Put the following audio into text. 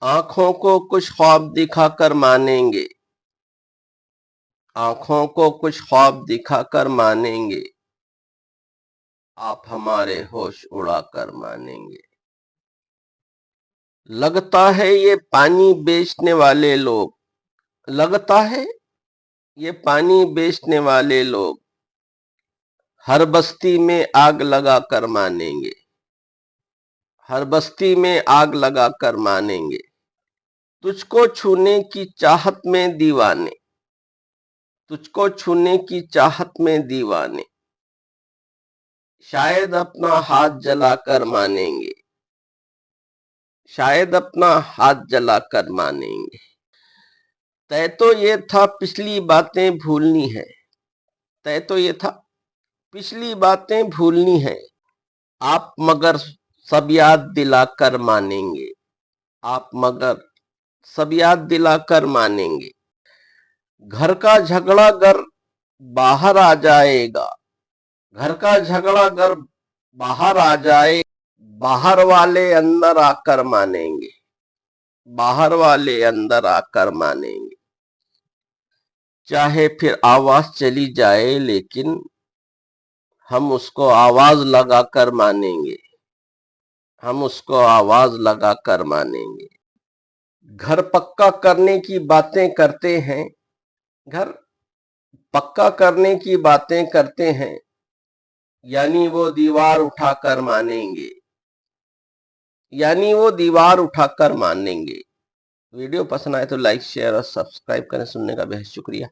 आंखों को कुछ ख्वाब दिखाकर मानेंगे, आंखों को कुछ ख्वाब दिखाकर मानेंगे, आप हमारे होश उड़ाकर मानेंगे। लगता है ये पानी बेचने वाले लोग, लगता है ये पानी बेचने वाले लोग हर बस्ती में आग लगा कर मानेंगे, हर बस्ती में आग लगा कर मानेंगे। तुझको छूने की चाहत में दीवाने, तुझको छूने की चाहत में दीवाने शायद अपना हाथ जलाकर मानेंगे, शायद अपना हाथ जलाकर मानेंगे। तय तो ये था पिछली बातें भूलनी है, तय तो ये था पिछली बातें भूलनी है, आप मगर सब याद दिलाकर मानेंगे, आप मगर सब याद दिलाकर मानेंगे। घर का झगड़ा घर बाहर आ जाएगा, घर का झगड़ा घर बाहर आ जाए, बाहर वाले अंदर आकर मानेंगे, बाहर वाले अंदर आकर मानेंगे। चाहे फिर आवाज चली जाए लेकिन हम उसको आवाज लगाकर मानेंगे, हम उसको आवाज लगाकर मानेंगे। घर पक्का करने की बातें करते हैं, घर पक्का करने की बातें करते हैं, यानी वो दीवार उठाकर मानेंगे, यानी वो दीवार उठाकर मानेंगे। वीडियो पसंद आए तो लाइक शेयर और सब्सक्राइब करें। सुनने का बेहद शुक्रिया।